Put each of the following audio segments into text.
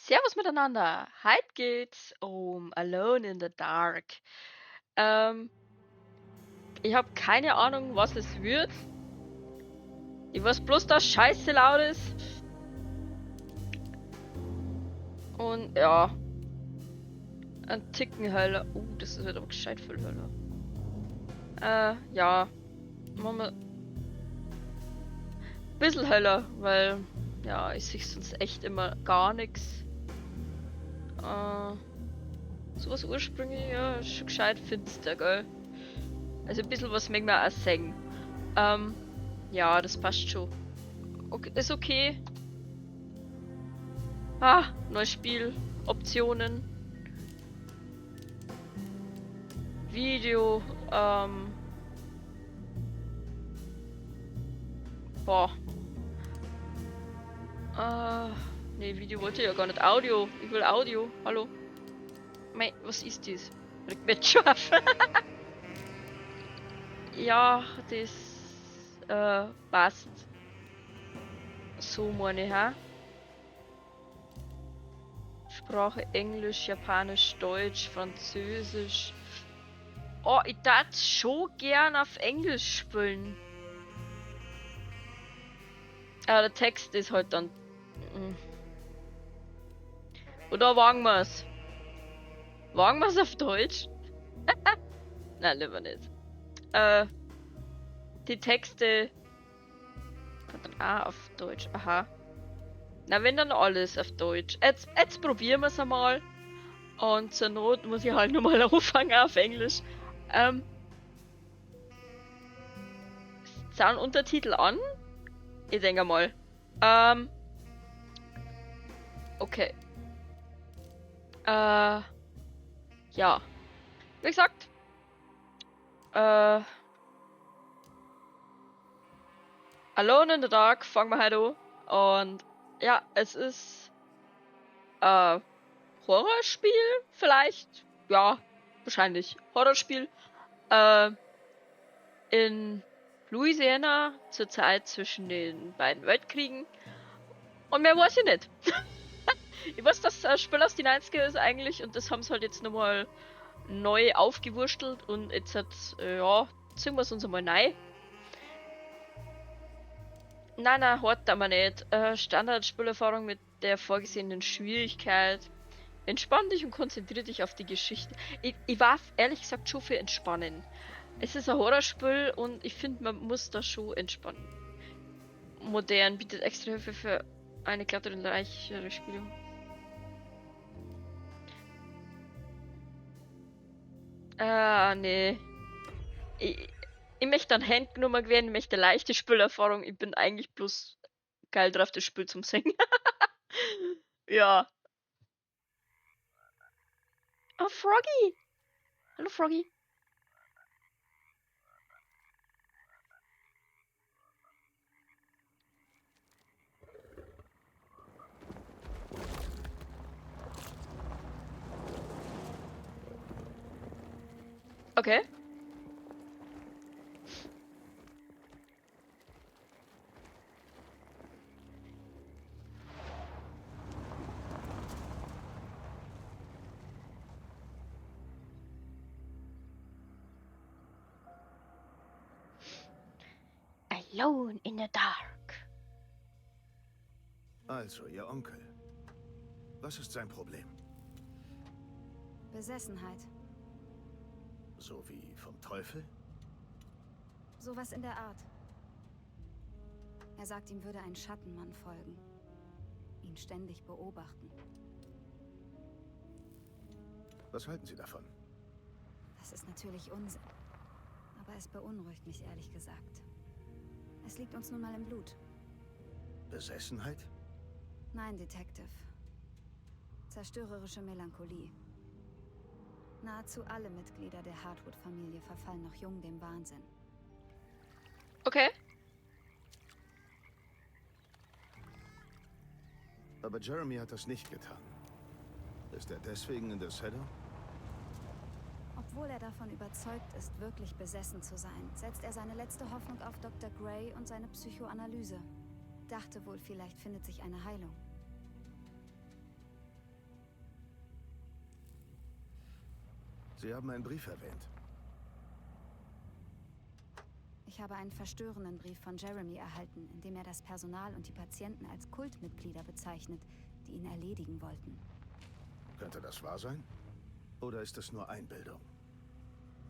Servus miteinander. Heute geht's um Alone in the Dark. Ähm, Ich habe keine Ahnung, was es wird. Ich weiß bloß, dass scheiße laut ist. Und ja, ein Ticken heller. Das wird aber gescheit viel heller. Ja, machen wir ein bisschen heller, weil ja, ich sehe sonst echt immer gar nichts. Sowas ursprünglich, ja, ist schon gescheit finster, gell? Also ein bisschen was mögen wir auch singen. Ja, das passt schon. Okay, ist okay. Neues Spiel. Optionen. Video. Boah. Nee, Video wollte ich ja gar nicht. Audio. Ich will Audio. Hallo. Mei, was ist das? Regt mich scharf. Ja, das passt. So meine ich, ha? Sprache Englisch, Japanisch, Deutsch, Französisch. Oh, ich darf schon gern auf Englisch spielen. Der Text ist halt dann. Oder wagen wir's? Wagen wir's auf Deutsch? Nein, lieber nicht. Die Texte. Auf Deutsch. Aha. Na, wenn dann alles auf Deutsch. Jetzt probieren wir's einmal. Und zur Not muss ich halt nochmal anfangen auf Englisch. Sind Untertitel an? Ich denke mal. Okay. Ja. Wie gesagt. Alone in the Dark fangen wir heute an. Und ja, es ist Horrorspiel vielleicht? Ja, wahrscheinlich. Horrorspiel. In Louisiana zur Zeit zwischen den beiden Weltkriegen. Und mehr weiß ich nicht. Ich weiß, dass das Spiel aus den 90er ist eigentlich und das haben sie halt jetzt nochmal neu aufgewurstelt und jetzt hat, ja, ziehen wir es uns einmal rein. Nein, hart aber nicht. Standard-Spielerfahrung mit der vorgesehenen Schwierigkeit. Entspann dich und konzentriere dich auf die Geschichte. Ich war ehrlich gesagt schon für Entspannen. Es ist ein Horrorspiel und ich finde, man muss da schon entspannen. Modern bietet extra Hilfe für eine glattere und leichere Spielung. Nee. Ich möchte dann Handnummer gewähren, ich möchte leichte Spielerfahrung. Ich bin eigentlich bloß geil drauf, das Spiel zum Singen. Ja. Oh, Froggy! Hallo, Froggy. Okay. Alone in the Dark. Also, Ihr Onkel. Was ist sein Problem? Besessenheit. So wie vom Teufel? Sowas in der Art. Er sagt, ihm würde ein Schattenmann folgen. Ihn ständig beobachten. Was halten Sie davon? Das ist natürlich Unsinn. Aber es beunruhigt mich ehrlich gesagt. Es liegt uns nun mal im Blut. Besessenheit? Nein, Detective. Zerstörerische Melancholie. Nahezu alle Mitglieder der Hartwood-Familie verfallen noch jung dem Wahnsinn. Okay. Aber Jeremy hat das nicht getan. Ist er deswegen in der Shadow? Obwohl er davon überzeugt ist, wirklich besessen zu sein, setzt er seine letzte Hoffnung auf Dr. Gray und seine Psychoanalyse. Dachte wohl, vielleicht findet sich eine Heilung. Sie haben einen Brief erwähnt. Ich habe einen verstörenden Brief von Jeremy erhalten, in dem er das Personal und die Patienten als Kultmitglieder bezeichnet, die ihn erledigen wollten. Könnte das wahr sein? Oder ist es nur Einbildung?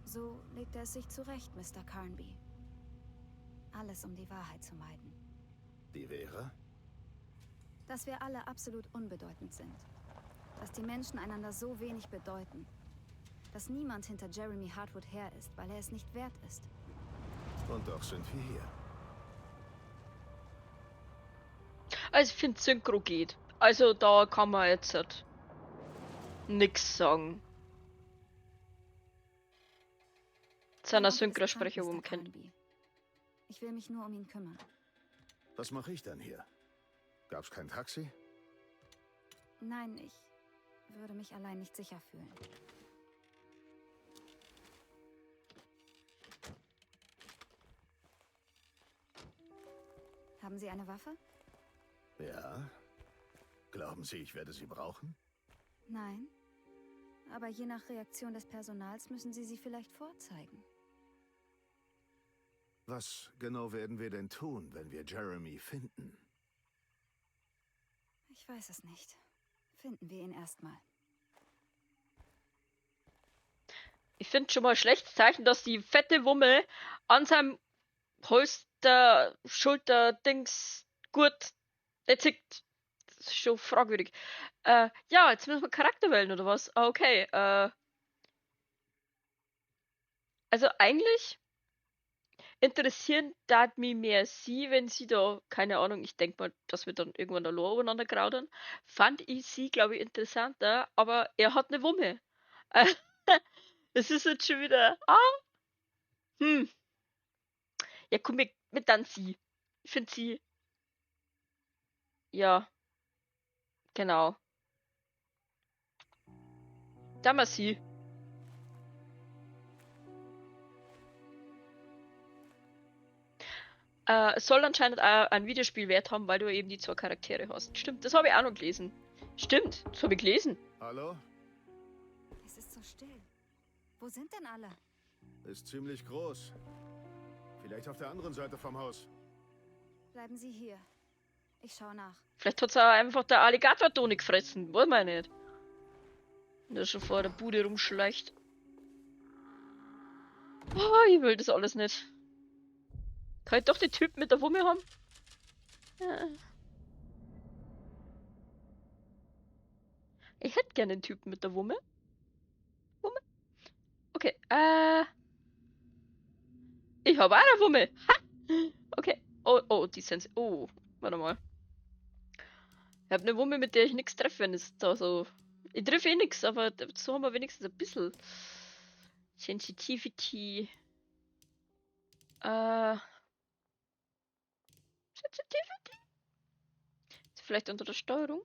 So legt er es sich zurecht, Mr. Carnby. Alles, um die Wahrheit zu meiden. Die wäre? Dass wir alle absolut unbedeutend sind. Dass die Menschen einander so wenig bedeuten. Dass niemand hinter Jeremy Hartwood her ist, weil er es nicht wert ist. Und doch sind wir hier. Also ich finde Synchro geht. Also da kann man jetzt halt nix sagen. Seiner Mein Onkel ist Synchrosprecher, krank, wo Mr. man kennt. Carnby. Ich will mich nur um ihn kümmern. Was mache ich dann hier? Gab's kein Taxi? Nein, ich würde mich allein nicht sicher fühlen. Haben Sie eine Waffe? Ja. Glauben Sie, ich werde sie brauchen? Nein. Aber je nach Reaktion des Personals müssen Sie sie vielleicht vorzeigen. Was genau werden wir denn tun, wenn wir Jeremy finden? Ich weiß es nicht. Finden wir ihn erstmal. Ich finde schon mal ein schlechtes Zeichen, dass die fette Wumme an seinem Holster, Schulter, Dings, Gurt, der zickt. Das ist schon fragwürdig. Ja, jetzt müssen wir Charakter wählen, oder was? Ah, okay, also eigentlich interessieren dat mich mehr sie, wenn sie da, keine Ahnung, ich denke mal, dass wir dann irgendwann allein übereinander graudern. Fand ich sie, glaube ich, interessanter, aber er hat eine Wumme. Das ist jetzt schon wieder. Hm. Ja, komm, mit dann sie. Ich finde sie. Ja, genau. Da mal sie. Soll anscheinend auch einen Videospielwert haben, weil du eben die zwei Charaktere hast. Stimmt, das habe ich auch noch gelesen. Stimmt, das habe ich gelesen. Hallo? Es ist so still. Wo sind denn alle? Ist ziemlich groß. Vielleicht auf der anderen Seite vom Haus. Bleiben Sie hier. Ich schaue nach. Vielleicht hat es auch einfach der Alligator-Toni gefressen. Wollen wir nicht. Wenn der schon vor der Bude rumschleicht. Oh, ich will das alles nicht. Kann ich doch den Typen mit der Wumme haben? Ja. Ich hätte gerne den Typen mit der Wumme. Wumme? Okay, ich habe auch eine Wumme. Ha! Okay. Oh, oh, die sind... Oh, warte mal. Ich habe eine Wumme, mit der ich nichts treffe, wenn es da so... Ich treffe eh nichts, aber so haben wir wenigstens ein bisschen Sensitivity. Sensitivity? Ist vielleicht unter der Steuerung?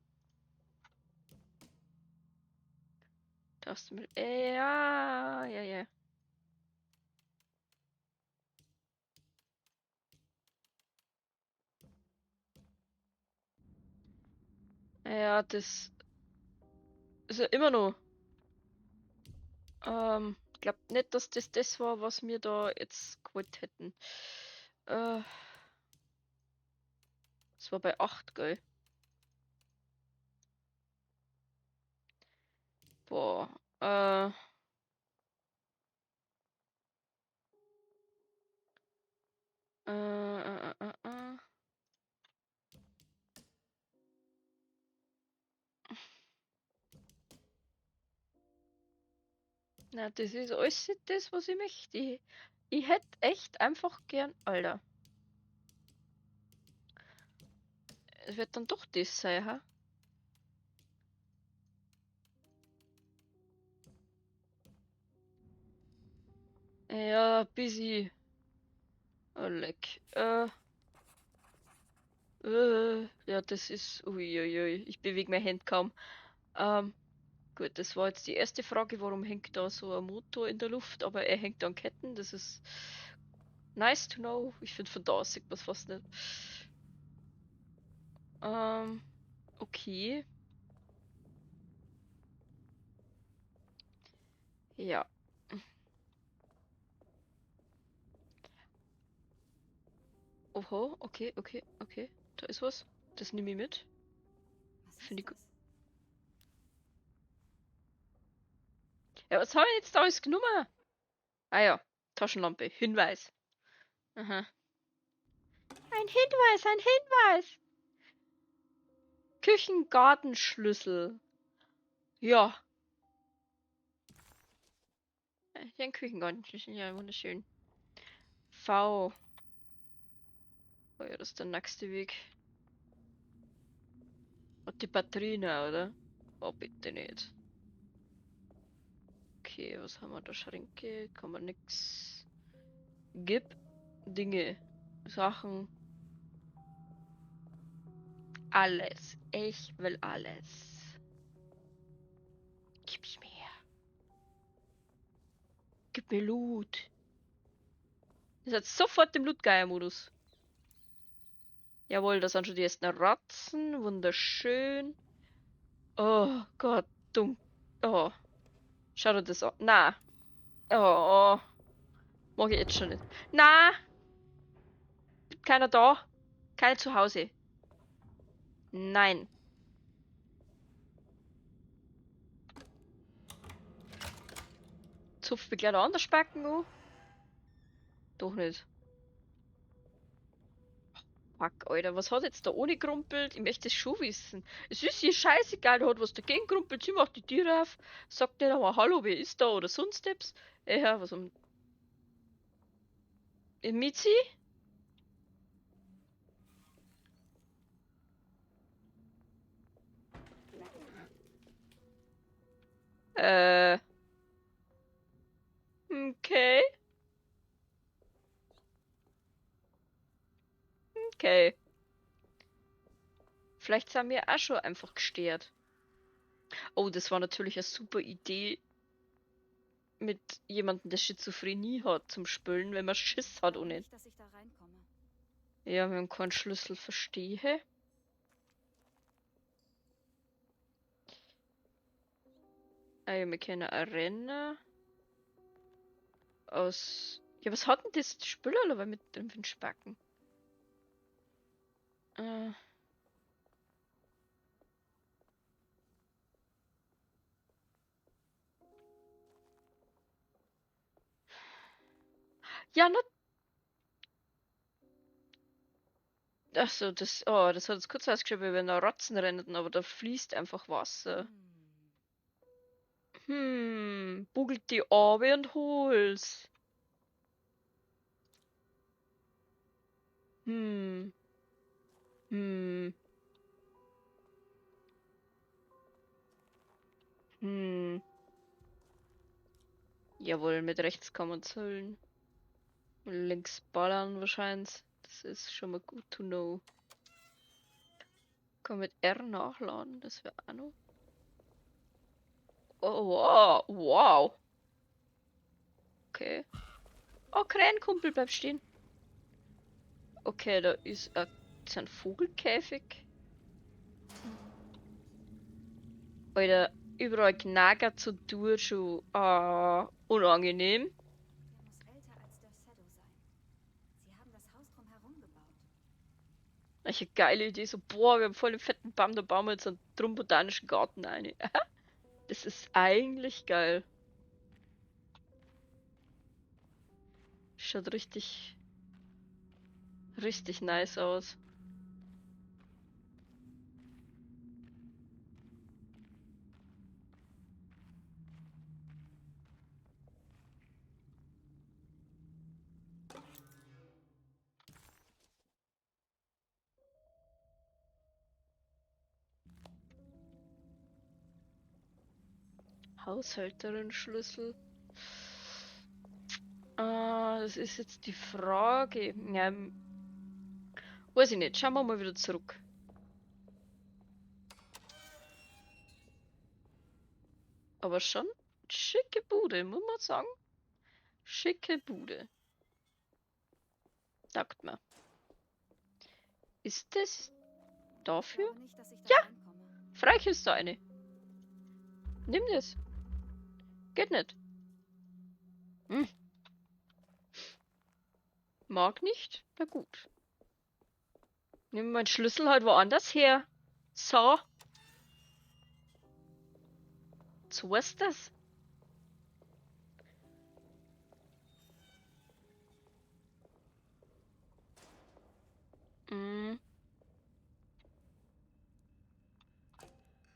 Darfst du mit... ja, ja, ja. Ja, das ist ja immer noch. Ich glaube nicht, dass das war, was wir da jetzt gewollt hätten. Das war bei 8, gell? Boah. Äh, äh, äh, äh. Na, das ist alles nicht das, was ich möchte. Ich hätte echt einfach gern. Alter. Es wird dann doch das sein, ha? Ja, busy. Oh, leck. Ja, das ist. Uiuiui. Ich bewege mein Hand kaum. Gut, das war jetzt die erste Frage. Warum hängt da so ein Motor in der Luft? Aber er hängt an Ketten. Das ist nice to know. Ich finde, von da sieht man es fast nicht. Okay. Ja. Oho, okay, okay, okay. Da ist was. Das nehme ich mit. Was Finde ich ist gut. das? Ja, was habe ich jetzt da alles genommen? Ah ja, Taschenlampe. Hinweis. Aha. Ein Hinweis, ein Hinweis. Küchengartenschlüssel. Ja. Hier ein Küchengartenschlüssel. Ja, wunderschön. V. Oh ja, das ist der nächste Weg. Und die Batterien, oder? Oh, bitte nicht. Okay, was haben wir da? Schränke, kann man nix. Gib Dinge, Sachen, alles. Ich will alles. Gib's mir. Gib mir Loot. Ihr seid sofort im Lootgeier-Modus. Jawohl, das sind schon die ersten Ratzen. Wunderschön. Oh Gott, dumm. Oh, schau dir das an. Na. Oh, mag ich jetzt schon nicht. Na, keiner da. Keiner zu Hause. Nein. Zupft mich gleich der andere Spacken an. Doch nicht. Fuck, Alter, was hat jetzt da ohne gerumpelt? Ich möchte es schon wissen. Es ist ihr scheißegal, der hat was dagegen gerumpelt, sie macht die Tür auf, sagt nicht einmal Hallo, wer ist da oder sonst etwas. Ja, was um. Mitzi? Äh. Okay. Okay. Vielleicht sind wir auch schon einfach gestört. Oh, das war natürlich eine super Idee mit jemandem, der Schizophrenie hat zum Spülen, wenn man Schiss hat und nicht. Nicht, dass ich da reinkomme. Ja, wir haben keinen Schlüssel, verstehe. Ah ja, wir können auch rennen. Aus. Ja, was hat denn das Spülerl mit dem Spacken? Äh. Ja, na. Achso, das. Oh, das hat jetzt kurz ausgeschrieben, wie wenn da Ratzen rennen, aber da fließt einfach Wasser. Bugelt die Arme und hol's. Hm. Hm. Hm. Jawohl, mit rechts kann man zählen. Links ballern wahrscheinlich. Das ist schon mal gut to know. Kann mit R nachladen, das wäre auch noch. Oh, wow. Wow. Okay. Oh, Krähenkumpel, bleib stehen. Okay, da ist ein Vogelkäfig. Alter, überall Knager zu tun, schon unangenehm. Der muss älter als der Shadow sein. Sie haben das Haus drumherum gebaut. Welche geile Idee, so, boah, wir haben voll den fetten Baum, da bauen wir jetzt einen drum botanischen Garten ein. Das ist eigentlich geil. Schaut richtig, richtig nice aus. Haushälterin-Schlüssel. Das ist jetzt die Frage. Ja, weiß ich nicht. Schauen wir mal wieder zurück. Aber schon schicke Bude, muss man sagen. Schicke Bude. Sagt man. Ist das Ich dafür? glaube nicht, dass ich da Ja! reinkomme. Freich ist da eine. Nimm das. Geht nicht. Hm. Mag nicht? Na gut. Nimm meinen Schlüssel halt woanders her. So. So ist das. Mm.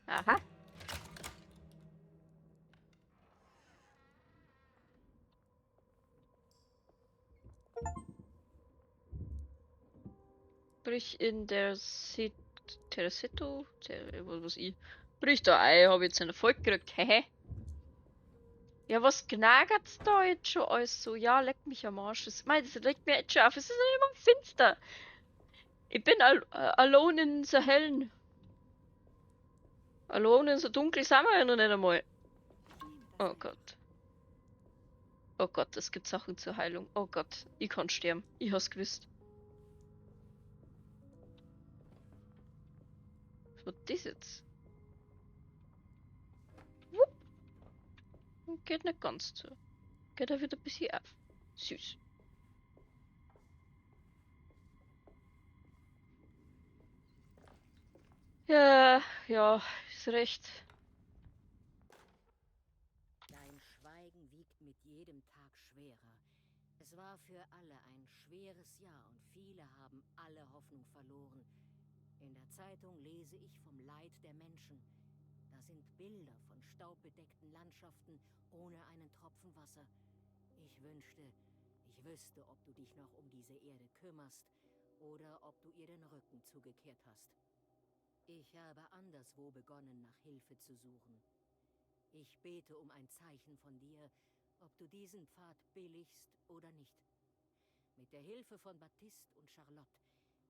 Aha. Brich in der Tercetto? Was weiß ich. Brich da ein, hab ich jetzt einen Erfolg gekriegt. Hehe. Ja, was knagert's da jetzt schon alles so? Ja, leck mich am Arsch. Das regt mir jetzt schon auf. Es ist ja immer finster. Ich bin alone in so hellen. Alone in so dunkel sind wir ja noch nicht einmal. Oh Gott. Oh Gott, es gibt Sachen zur Heilung. Oh Gott, ich kann sterben. Ich hab's gewusst. Was war das jetzt? Wupp. Geht nicht ganz so. Geht er wieder ein bisschen auf. Süß. Ja, ja, ist recht. Dein Schweigen wiegt mit jedem Tag schwerer. Es war für alle ein schweres Jahr und viele haben alle Hoffnung verloren. In der Zeitung lese ich vom Leid der Menschen. Da sind Bilder von staubbedeckten Landschaften ohne einen Tropfen Wasser. Ich wünschte, ich wüsste, ob du dich noch um diese Erde kümmerst oder ob du ihr den Rücken zugekehrt hast. Ich habe anderswo begonnen, nach Hilfe zu suchen. Ich bete um ein Zeichen von dir, ob du diesen Pfad billigst oder nicht. Mit der Hilfe von Baptiste und Charlotte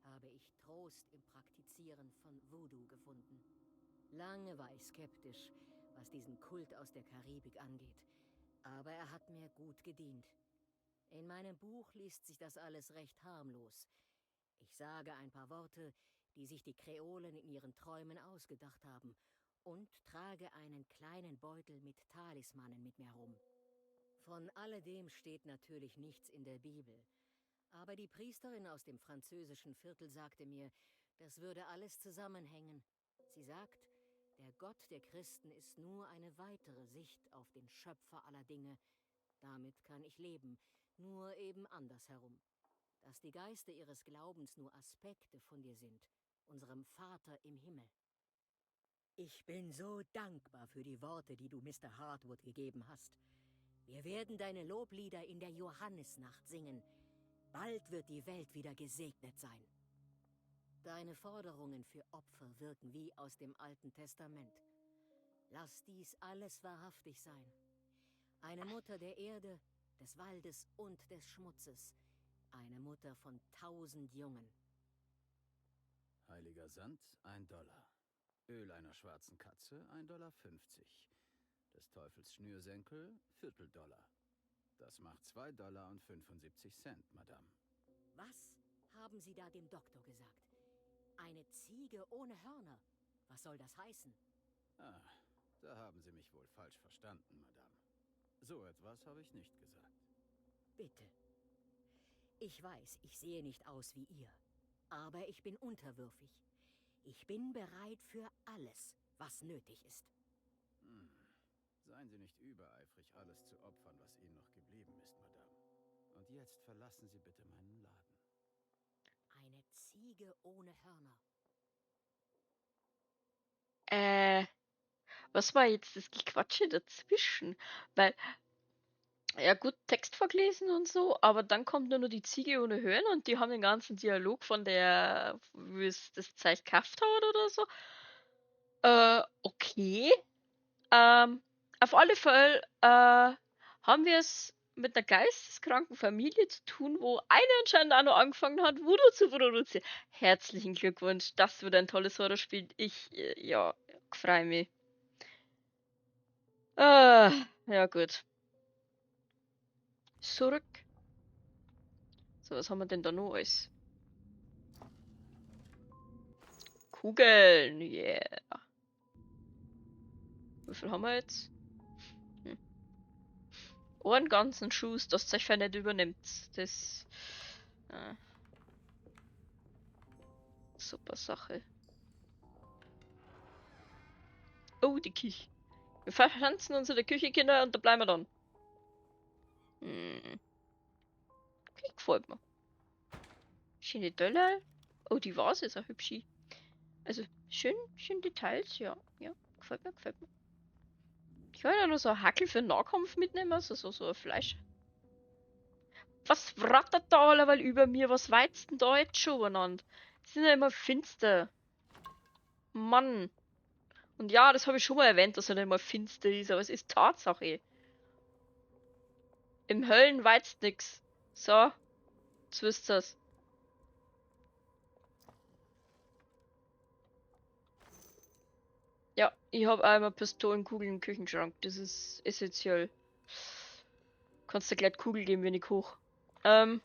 habe ich Trost im Praktizieren von Voodoo gefunden. Lange war ich skeptisch, was diesen Kult aus der Karibik angeht, aber er hat mir gut gedient. In meinem Buch liest sich das alles recht harmlos. Ich sage ein paar Worte, die sich die Kreolen in ihren Träumen ausgedacht haben, und trage einen kleinen Beutel mit Talismanen mit mir herum. Von alledem steht natürlich nichts in der Bibel, aber die Priesterin aus dem französischen Viertel sagte mir, das würde alles zusammenhängen. Sie sagt, der Gott der Christen ist nur eine weitere Sicht auf den Schöpfer aller Dinge. Damit kann ich leben, nur eben andersherum. Dass die Geister ihres Glaubens nur Aspekte von dir sind, unserem Vater im Himmel. Ich bin so dankbar für die Worte, die du Mr. Hartwood gegeben hast. Wir werden deine Loblieder in der Johannisnacht singen. Bald wird die Welt wieder gesegnet sein. Deine Forderungen für Opfer wirken wie aus dem Alten Testament. Lass dies alles wahrhaftig sein. Eine Mutter der Erde, des Waldes und des Schmutzes. Eine Mutter von 1000 Jungen. Heiliger Sand, $1. Öl einer schwarzen Katze, $1,50. Des Teufels Schnürsenkel, $0,25. Das macht $2,75, Madame. Was haben Sie da dem Doktor gesagt? Eine Ziege ohne Hörner. Was soll das heißen? Ah, da haben Sie mich wohl falsch verstanden, Madame. So etwas habe ich nicht gesagt. Bitte. Ich weiß, ich sehe nicht aus wie ihr. Aber ich bin unterwürfig. Ich bin bereit für alles, was nötig ist. Seien Sie nicht übereifrig, alles zu opfern, was Ihnen noch geblieben ist, Madame. Und jetzt verlassen Sie bitte meinen Laden. Eine Ziege ohne Hörner. Was war jetzt das Gequatsche dazwischen? Weil, ja gut, Text vorgelesen und so, aber dann kommt nur noch die Ziege ohne Hörner und die haben den ganzen Dialog von der, wie es das Zeug gekauft hat oder so. Okay. Ähm, auf alle Fälle haben wir es mit einer geisteskranken Familie zu tun, wo eine anscheinend auch noch angefangen hat, Voodoo zu produzieren. Herzlichen Glückwunsch, das wird ein tolles Horrorspiel. Ich, ja, freue mich. Ja gut. Zurück. So, was haben wir denn da noch alles? Kugeln, yeah. Wie viel haben wir jetzt? Einen ganzen Schuss, das sich nicht übernimmt. Das. Super Sache. Oh, die Küche. Wir verschanzen uns in der Küche, Kinder, und da bleiben wir dann. Okay, gefällt mir. Schöne Döller. Oh, die Vase ist auch hübsch. Also, schön Details, ja. Ja, gefällt mir, gefällt mir. Ich kann ja noch so ein Hackel für den Nahkampf mitnehmen, also so ein Fleisch. Was rattert da allerweil über mir? Was weizt denn da jetzt schon aneinander? Die sind ja immer finster. Mann. Und ja, das habe ich schon mal erwähnt, dass er nicht mal finster ist, aber es ist Tatsache. Im Höllen weizt nix. So, jetzt wisst ihr's. Ja, ich habe einmal Pistolenkugeln im Küchenschrank. Das ist essentiell. Kannst du gleich Kugel geben, wenn ich koch. Oh,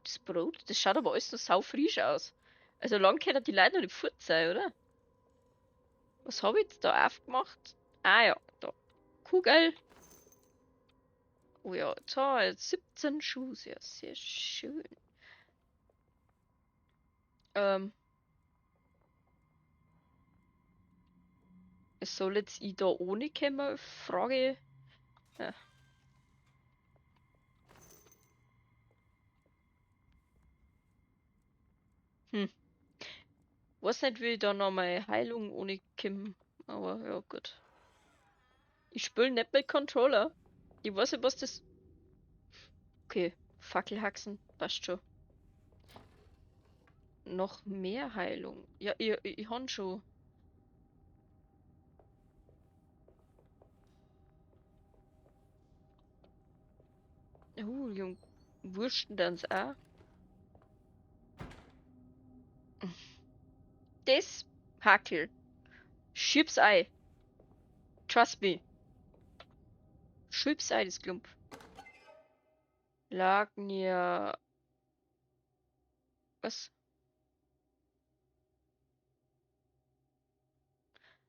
das Brot, das schaut aber alles so saufrisch aus. Also lang können die Leute noch nicht fort sein, oder? Was habe ich jetzt da aufgemacht? Ah ja, da. Kugel. Oh ja, toll. 17 Schuhe. Ja, sehr schön. Soll jetzt ich da ohne kommen? Frage. Ja. Weiß nicht, wie ich da noch meine Heilung ohne kommen. Aber ja, gut. Ich spiele nicht mit Controller. Ich weiß nicht, was das. Okay, Fackelhaxen, passt schon. Noch mehr Heilung. Ja, ich han schon. Jung. Wursten dan's auch. Das Hackel. Schieb's Ei. Trust me. Schieb's Ei, das Klump. Lagnia. Was?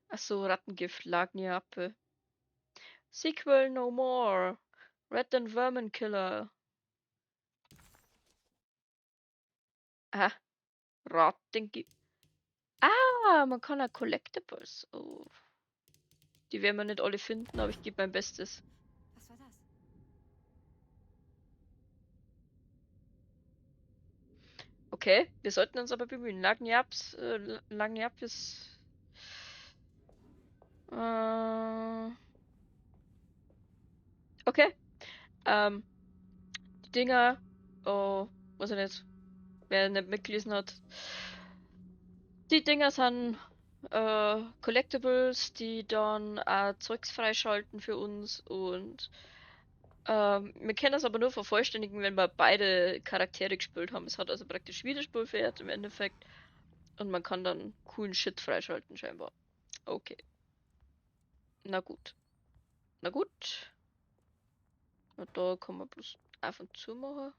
Achso, Rattengift. Lagnia Appe. Sequel no more. Red and Vermin Killer. Ah, Rattengift. Ah, man kann auch Collectibles. Oh. Die werden wir nicht alle finden, aber ich gebe mein Bestes. Was war das? Okay, wir sollten uns aber bemühen. Lagniaps ist. Okay. Die Dinger. Oh, weiß ich nicht. Wer nicht mitgelesen hat. Die Dinger sind Collectibles, die dann Zeugs freischalten für uns und wir können das aber nur vervollständigen, wenn wir beide Charaktere gespielt haben. Es hat also praktisch Wiederspielwert im Endeffekt und man kann dann coolen Shit freischalten scheinbar. Okay. Na gut. Na gut. Na, da kann man bloß auf und zu machen.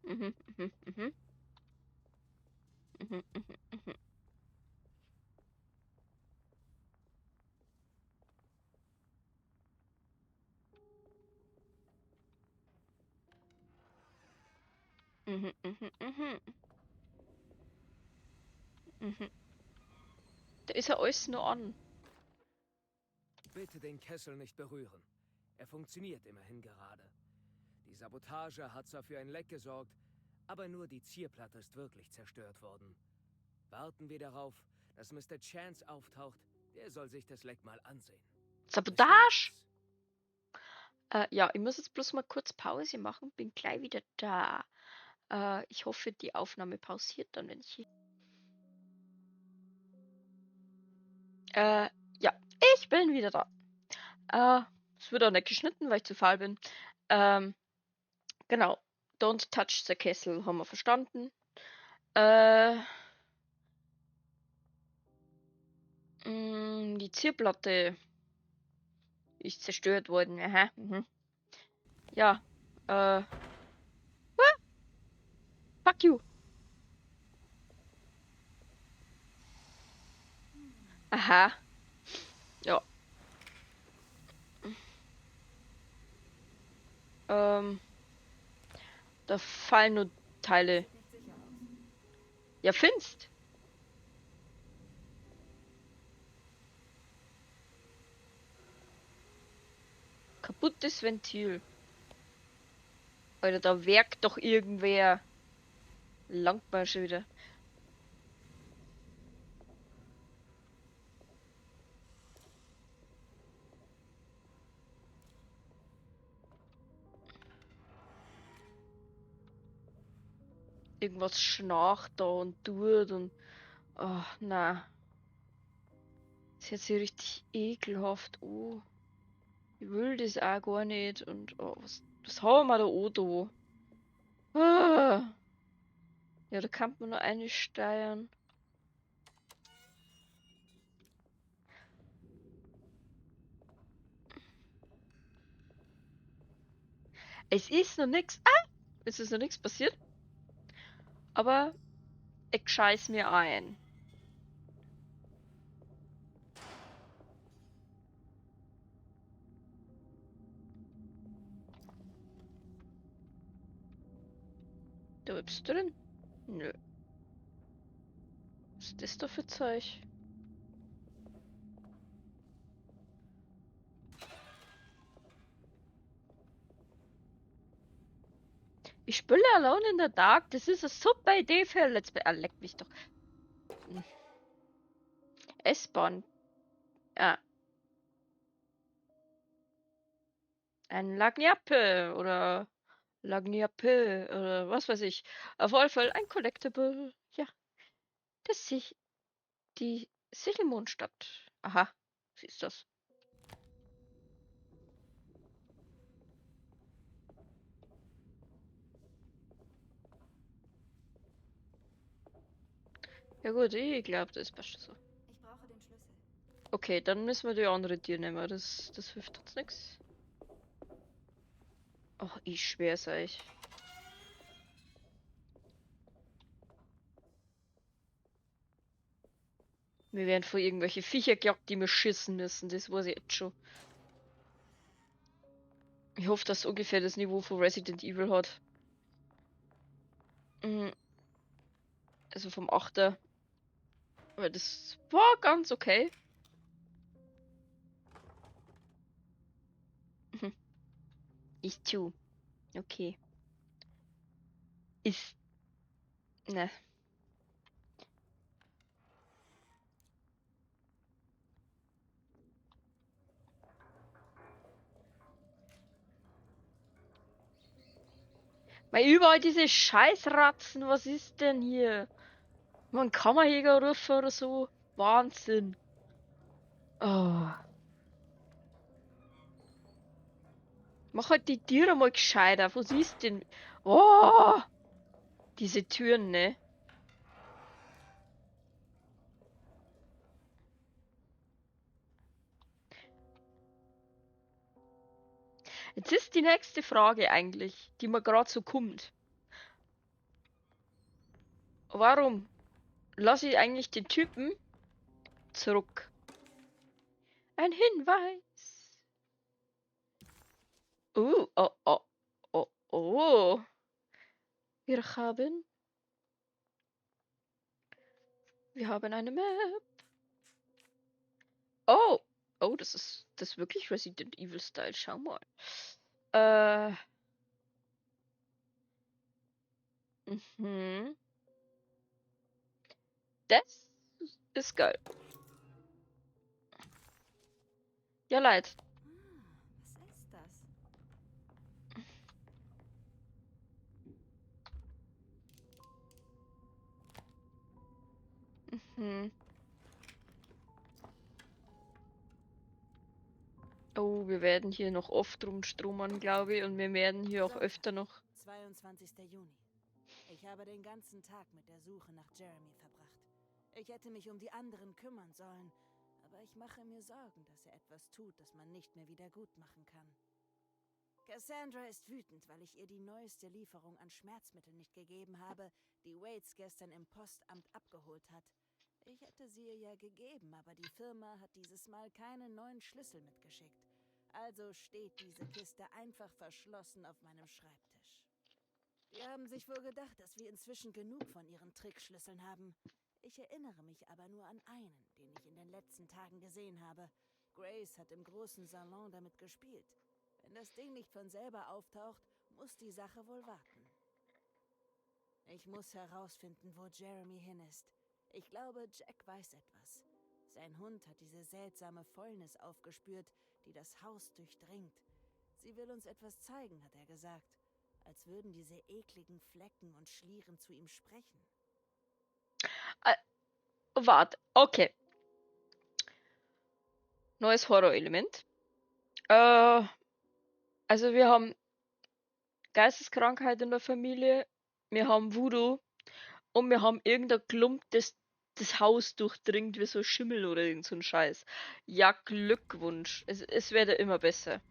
Mhm, mhm, mhm. Mhm, mhm, mhm. Mhm, mhm, mhm. Mhm. Da ist ja alles noch an. Bitte den Kessel nicht berühren. Er funktioniert immerhin gerade. Die Sabotage hat zwar für ein Leck gesorgt, aber nur die Zierplatte ist wirklich zerstört worden. Warten wir darauf, dass Mr. Chance auftaucht. Der soll sich das Leck mal ansehen. Sabotage! Ja, ich muss jetzt bloß mal kurz Pause machen. Bin gleich wieder da. Ich hoffe, die Aufnahme pausiert dann, wenn ich. Ja, ich bin wieder da. Es wird auch nicht geschnitten, weil ich zu faul bin. Genau. Don't touch the Kessel, haben wir verstanden. Die Zierplatte ist zerstört worden. Aha. Mhm. Ja. Fuck you. Aha. Ja. Da fallen nur Teile. Sieht nicht sicher aus. Ja, findest. Kaputtes Ventil. Alter, da werkt doch irgendwer. Langt mal schon wieder. Irgendwas schnarcht da und tut und. Oh, na. Das hört sich richtig ekelhaft an. Ich will das auch gar nicht. Und oh, was haben wir da an da? Ah. Ja, da kann man nur eine steuern. Es ist noch nichts. Ah! Es ist noch nichts passiert. Aber ich scheiß mir ein. Da bist du drin? Nö. Was ist das da für Zeug? Ich spiele Alone in the Dark. Das ist eine super Idee für ein Let's Play. Ah, leck mich doch. Hm. S-Bahn. Ja. Ein Lagniappe oder Lagniappe oder was weiß ich. Auf jeden Fall ein Collectible. Ja. Das sich die Sichelmondstadt. Aha. Was ist das? Ja gut, ich glaube, das passt so. Ich brauche den Schlüssel. Okay, dann müssen wir die andere Tür nehmen. Das hilft uns nichts. Oh, ich schwör's euch. Wir werden vor irgendwelche Viecher gejagt, die mir schießen müssen. Das weiß ich jetzt schon. Ich hoffe, dass es ungefähr das Niveau von Resident Evil hat. Mhm. Also vom 8er. Aber das war ganz okay. Mhm. Ich too. Okay. Ist. Ne. Weil überall diese Scheißratzen, was ist denn hier? Man Kammerjäger rufen oder so. Wahnsinn. Oh. Mach halt die Tiere mal gescheiter. Was ist denn? Oh! Diese Türen, ne? Jetzt ist die nächste Frage eigentlich, die mir gerade so kommt. Warum lasse ich eigentlich den Typen zurück? Ein Hinweis. Oh, oh, oh, oh. Wir haben eine Map. Oh, oh, das ist wirklich Resident Evil Style. Schau mal. Mhm. Das ist geil. Ja, leid. Was ist das? Mhm. Oh, wir werden hier noch oft rumstromern, glaube ich, und wir werden hier auch öfter noch. 22. Juni. Ich habe den ganzen Tag mit der Suche nach Jeremy verbracht. Ich hätte mich um die anderen kümmern sollen, aber ich mache mir Sorgen, dass er etwas tut, das man nicht mehr wieder gut machen kann. Cassandra ist wütend, weil ich ihr die neueste Lieferung an Schmerzmitteln nicht gegeben habe, die Waits gestern im Postamt abgeholt hat. Ich hätte sie ihr ja gegeben, aber die Firma hat dieses Mal keinen neuen Schlüssel mitgeschickt. Also steht diese Kiste einfach verschlossen auf meinem Schreibtisch. Die haben sich wohl gedacht, dass wir inzwischen genug von ihren Trickschlüsseln haben. Ich erinnere mich aber nur an einen, den ich in den letzten Tagen gesehen habe. Grace hat im großen Salon damit gespielt. Wenn das Ding nicht von selber auftaucht, muss die Sache wohl warten. Ich muss herausfinden, wo Jeremy hin ist. Ich glaube, Jack weiß etwas. Sein Hund hat diese seltsame Fäulnis aufgespürt, die das Haus durchdringt. Sie will uns etwas zeigen, hat er gesagt. Als würden diese ekligen Flecken und Schlieren zu ihm sprechen. Warte, okay. Neues Horrorelement. Also wir haben Geisteskrankheit in der Familie, wir haben Voodoo und wir haben irgendein Klump, das Haus durchdringt wie so Schimmel oder irgend so ein Scheiß. Ja, Glückwunsch. Es werde immer besser.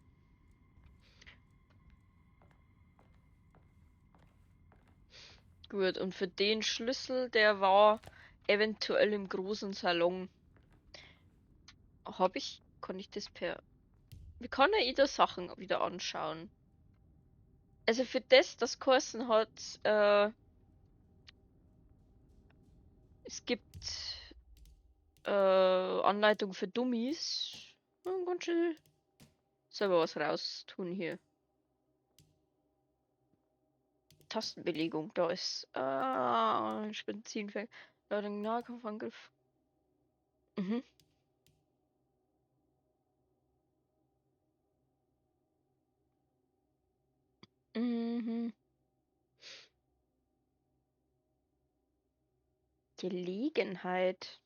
Gut, und für den Schlüssel, der war eventuell im großen Salon. Kann ich das Wie kann ich da Sachen wieder anschauen? Also für das Kosten hat, es gibt Anleitung für Dummies. Ganz schön selber was raus tun hier. Tastenbelegung, da ist Benzinfeld. Nahkampfangriff. Mhm. Mhm. Gelegenheit.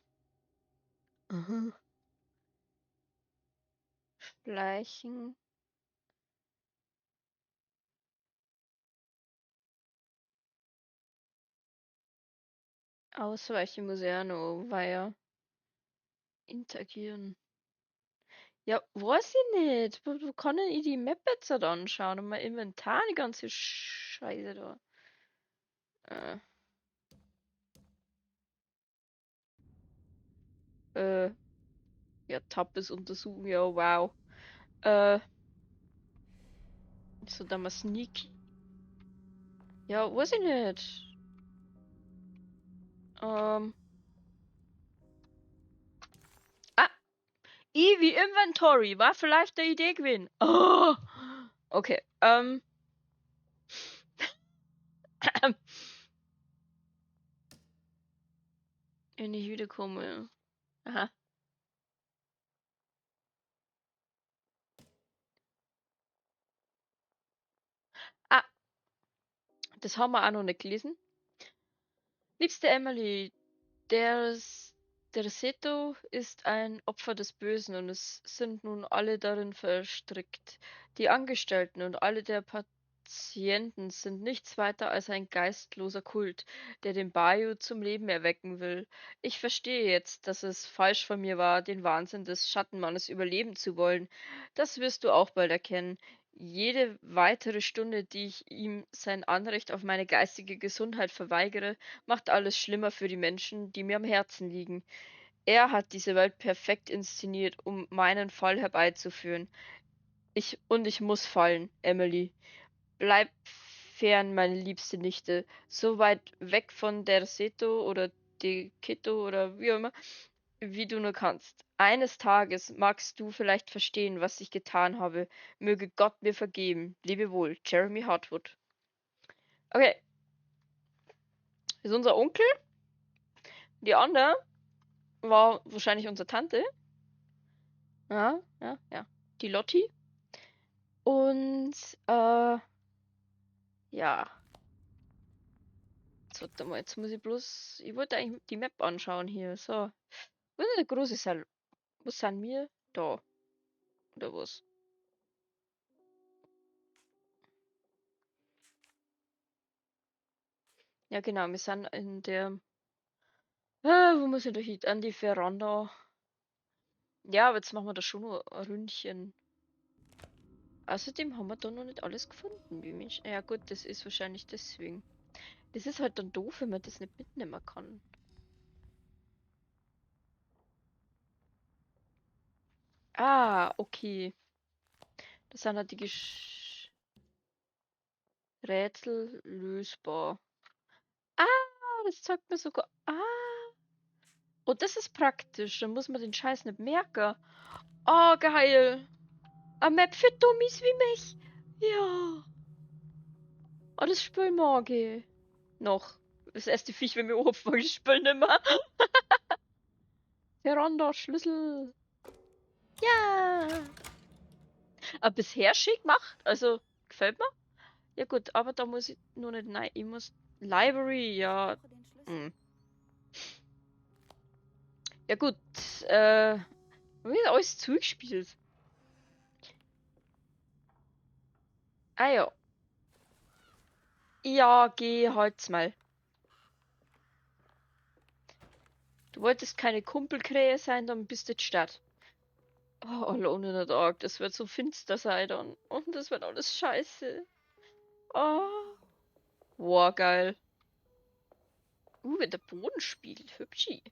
Mhm. Schleichen. Ausweichen muss er noch, weil ja interagieren. Ja, weiß ich nicht. Wo kann denn ich die Map jetzt halt anschauen und mein Inventar, die ganze Scheiße da. Äh, äh, ja, Tappes untersuchen, ja, wow. So da mal Sneak. Ja, weiß ich nicht. Ähm. Ah, I wie Inventory. War vielleicht der Idee gewesen. Oh. Okay, wenn ich wiederkomme. Aha. Ah, das haben wir auch noch nicht gelesen. Liebste Emily, der Seto ist ein Opfer des Bösen und es sind nun alle darin verstrickt. Die Angestellten und alle der Patienten sind nichts weiter als ein geistloser Kult, der den Bayou zum Leben erwecken will. Ich verstehe jetzt, dass es falsch von mir war, den Wahnsinn des Schattenmannes überleben zu wollen. Das wirst du auch bald erkennen. Jede weitere Stunde, die ich ihm sein Anrecht auf meine geistige Gesundheit verweigere, macht alles schlimmer für die Menschen, die mir am Herzen liegen. Er hat diese Welt perfekt inszeniert, um meinen Fall herbeizuführen. Ich muss fallen, Emily. Bleib fern, meine liebste Nichte. So weit weg von der Seto oder de Keto oder wie auch immer, wie du nur kannst. Eines Tages magst du vielleicht verstehen, was ich getan habe. Möge Gott mir vergeben. Lebe wohl, Jeremy Hartwood. Okay, das ist unser Onkel. Die andere war wahrscheinlich unsere Tante. Ja, ja, ja. Die Lotti. Und, ja. Jetzt warte mal, jetzt muss ich bloß. Ich wollte eigentlich die Map anschauen hier. So. Wo ist der große Salon? Wo sind wir? Da. Oder was? Ja, genau, wir sind in der. Wo muss ich da hin? An die Veranda. Ja, aber jetzt machen wir da schon noch ein Ründchen. Außerdem haben wir da noch nicht alles gefunden, wie Mensch. Ja gut, das ist wahrscheinlich deswegen. Das ist halt dann doof, wenn man das nicht mitnehmen kann. Ah, okay. Das sind halt die Rätsel lösbar. Ah, das zeigt mir sogar. Ah. Und das ist praktisch. Dann muss man den Scheiß nicht merken. Oh, geil. Eine Map für Dummies wie mich. Ja. Oh, das Spiel mag ich. Noch. Das erste Viech, wenn wir aufmachen, ich spiele nicht mehr. Veranda, Schlüssel. Ja. Aber bisher schick gemacht. Also, gefällt mir. Ja gut, aber da muss ich nur nicht rein. Ich muss. Library, ja. Brauche den Schlüssel. Hm. Ja gut. Äh. Wie ist alles zugespielt? Ah ja. Ja, geh halt's mal. Du wolltest keine Kumpelkrähe sein, dann bist du jetzt Stadt. Oh, Alone in the Dark, das wird so finster sein dann. Und das wird alles scheiße. Oh. Wow, geil. Wenn der Boden spiegelt, hübschi.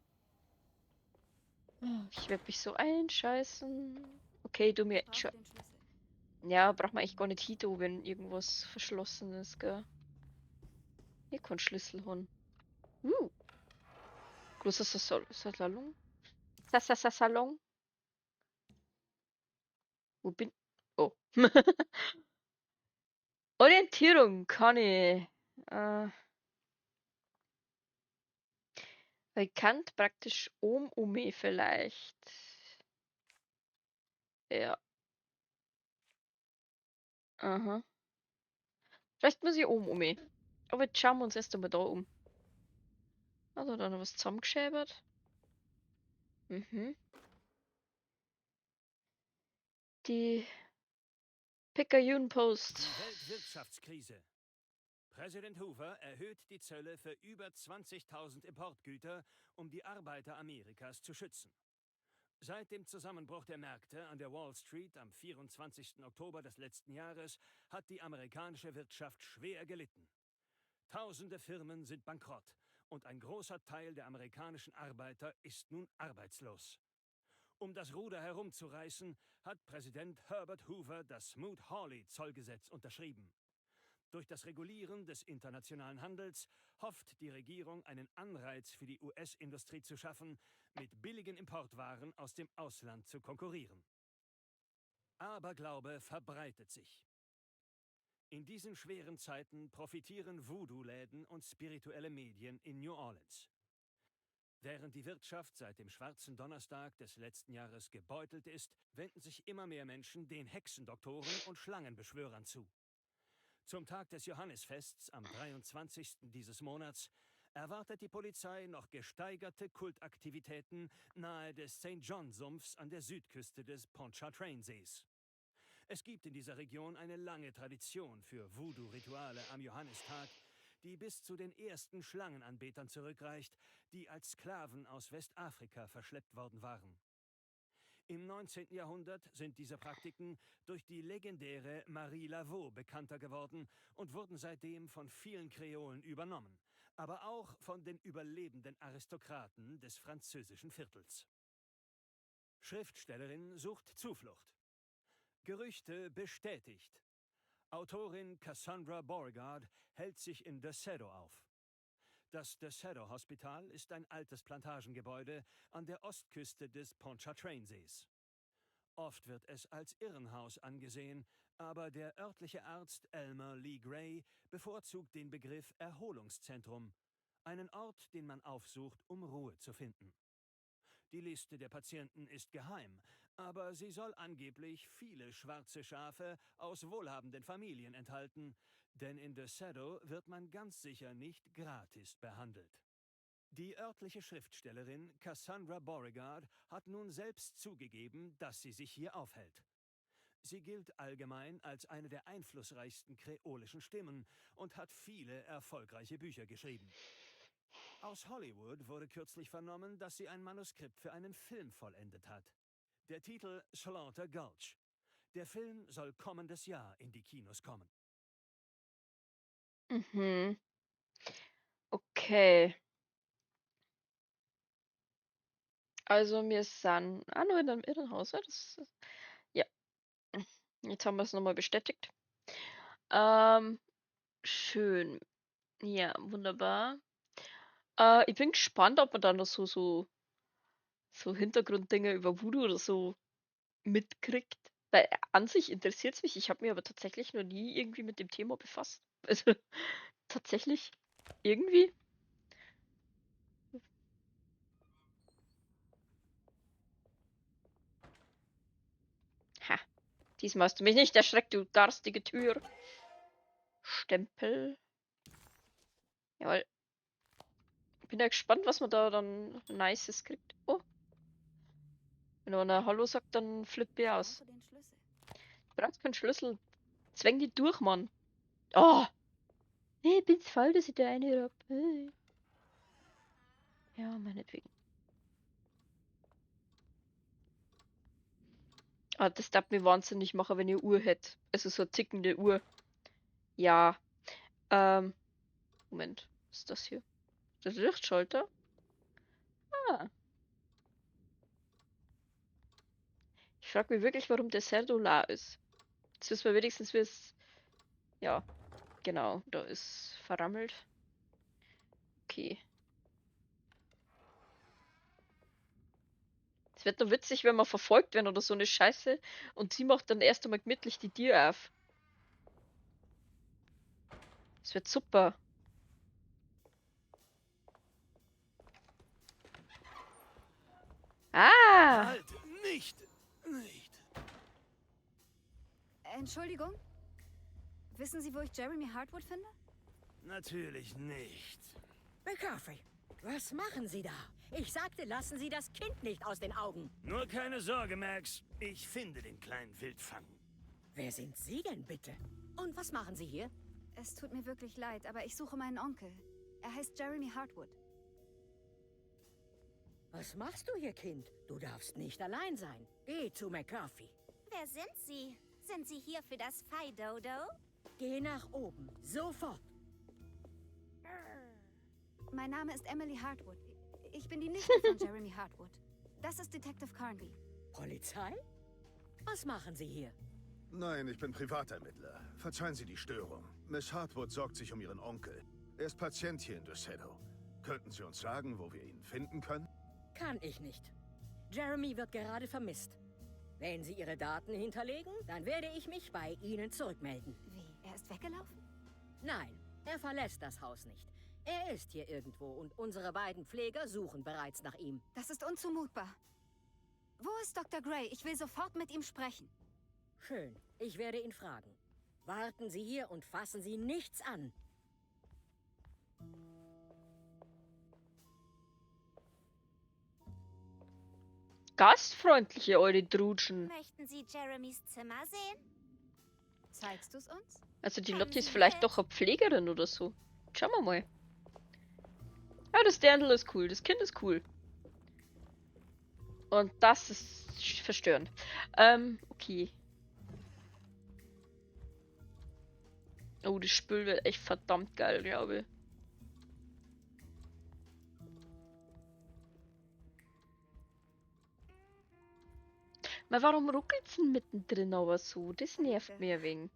Ich werde mich so einscheißen. Okay, du mir Ich schon. brauche den Schlüssel. Ja, braucht man eigentlich gar nicht Hito, wenn irgendwas verschlossen ist, gell? Hier kann Schlüssel haben. Großer Salon. Salon. Wo bin. Oh. Orientierung kann ich. Ich kann praktisch um mich vielleicht. Ja. Aha. Vielleicht muss ich um mich. Aber jetzt schauen wir uns erst einmal da um. Also da noch was zusammengeschäbert. Mhm. Die Picayune Post. Die Weltwirtschaftskrise. Präsident Hoover erhöht die Zölle für über 20.000 Importgüter, um die Arbeiter Amerikas zu schützen. Seit dem Zusammenbruch der Märkte an der Wall Street am 24. Oktober des letzten Jahres hat die amerikanische Wirtschaft schwer gelitten. Tausende Firmen sind bankrott und ein großer Teil der amerikanischen Arbeiter ist nun arbeitslos. Um das Ruder herumzureißen, hat Präsident Herbert Hoover das Smoot-Hawley-Zollgesetz unterschrieben. Durch das Regulieren des internationalen Handels hofft die Regierung, einen Anreiz für die US-Industrie zu schaffen, mit billigen Importwaren aus dem Ausland zu konkurrieren. Aberglaube verbreitet sich. In diesen schweren Zeiten profitieren Voodoo-Läden und spirituelle Medien in New Orleans. Während die Wirtschaft seit dem schwarzen Donnerstag des letzten Jahres gebeutelt ist, wenden sich immer mehr Menschen den Hexendoktoren und Schlangenbeschwörern zu. Zum Tag des Johannisfests am 23. dieses Monats erwartet die Polizei noch gesteigerte Kultaktivitäten nahe des St. John-Sumpfs an der Südküste des Pontchartrain-Sees. Es gibt in dieser Region eine lange Tradition für Voodoo-Rituale am Johannistag, die bis zu den ersten Schlangenanbetern zurückreicht, die als Sklaven aus Westafrika verschleppt worden waren. Im 19. Jahrhundert sind diese Praktiken durch die legendäre Marie Laveau bekannter geworden und wurden seitdem von vielen Kreolen übernommen, aber auch von den überlebenden Aristokraten des französischen Viertels. Schriftstellerin sucht Zuflucht. Gerüchte bestätigt. Autorin Cassandra Beauregard hält sich in Desedo auf. Das Desedo Hospital ist ein altes Plantagengebäude an der Ostküste des Pontchartrain-Sees. Oft wird es als Irrenhaus angesehen, aber der örtliche Arzt Elmer Lee Gray bevorzugt den Begriff Erholungszentrum, einen Ort, den man aufsucht, um Ruhe zu finden. Die Liste der Patienten ist geheim, aber sie soll angeblich viele schwarze Schafe aus wohlhabenden Familien enthalten, denn in Desedo wird man ganz sicher nicht gratis behandelt. Die örtliche Schriftstellerin Cassandra Beauregard hat nun selbst zugegeben, dass sie sich hier aufhält. Sie gilt allgemein als eine der einflussreichsten kreolischen Stimmen und hat viele erfolgreiche Bücher geschrieben. Aus Hollywood wurde kürzlich vernommen, dass sie ein Manuskript für einen Film vollendet hat. Der Titel Slaughter Gulch. Der Film soll kommendes Jahr in die Kinos kommen. Mhm. Okay. Also wir sind auch nur in einem Irrenhaus. Ja, ja. Jetzt haben wir es nochmal bestätigt. Schön. Ja, wunderbar. Ich bin gespannt, ob man da noch so Hintergrunddinge über Voodoo oder so mitkriegt. Weil an sich interessiert es mich. Ich habe mich aber tatsächlich noch nie irgendwie mit dem Thema befasst. Also tatsächlich irgendwie. Ha, diesmal hast du mich nicht erschreckt, du garstige Tür. Stempel. Jawohl. Bin ja gespannt, was man da dann Nices kriegt. Oh. Wenn einer Hallo sagt, dann flippe ich Ich aus. brauche den Schlüssel. Du brauchst keinen Schlüssel. Zwäng die durch, Mann. Oh! Ich bin's voll, dass ich da eine hab. Ja, meinetwegen. Ah, das darf mich wahnsinnig machen, wenn ich eine Uhr hätte. Also so eine tickende Uhr. Ja. Moment. Was ist das hier? Das Lichtschalter? Ah. Ich frage mich wirklich, warum der Serdolar ist. Jetzt wissen wir wenigstens, wie es. Ja, genau. Da ist verrammelt. Okay. Es wird nur witzig, wenn man verfolgt werden oder so eine Scheiße und sie macht dann erst einmal gemütlich die Tür auf. Es wird super. Ah! Halt! Nicht! Nicht! Entschuldigung? Wissen Sie, wo ich Jeremy Hartwood finde? Natürlich nicht. McCarthy, was machen Sie da? Ich sagte, lassen Sie das Kind nicht aus den Augen. Nur keine Sorge, Max. Ich finde den kleinen Wildfang. Wer sind Sie denn bitte? Und was machen Sie hier? Es tut mir wirklich leid, aber ich suche meinen Onkel. Er heißt Jeremy Hartwood. Was machst du hier, Kind? Du darfst nicht allein sein. Geh zu McCarthy. Wer sind Sie? Sind Sie hier für das Fidodo? Geh nach oben. Sofort. Mein Name ist Emily Hartwood. Ich bin die Nichte von Jeremy Hartwood. Das ist Detective Carnby. Polizei? Was machen Sie hier? Nein, ich bin Privatermittler. Verzeihen Sie die Störung. Miss Hartwood sorgt sich um ihren Onkel. Er ist Patient hier in Desedo. Könnten Sie uns sagen, wo wir ihn finden können? Kann ich nicht. Jeremy wird gerade vermisst. Wenn Sie Ihre Daten hinterlegen, dann werde ich mich bei Ihnen zurückmelden. Wie? Er ist weggelaufen? Nein, er verlässt das Haus nicht. Er ist hier irgendwo und unsere beiden Pfleger suchen bereits nach ihm. Das ist unzumutbar. Wo ist Dr. Gray? Ich will sofort mit ihm sprechen. Schön, ich werde ihn fragen. Warten Sie hier und fassen Sie nichts an. Gastfreundliche eure Drutschen. Möchten Sie Jeremys Zimmer sehen? Zeigst du es uns? Also die Kommen Lotti ist Sie vielleicht mit. doch eine Pflegerin oder so. Schauen wir mal. Ja, das Dirndl ist cool. Das Kind ist cool. Und das ist verstörend. Okay. Oh, das Spiel wird echt verdammt geil, glaube ich. Mal, warum ruckelt's denn mittendrin aber so? Das nervt mir ein wenig.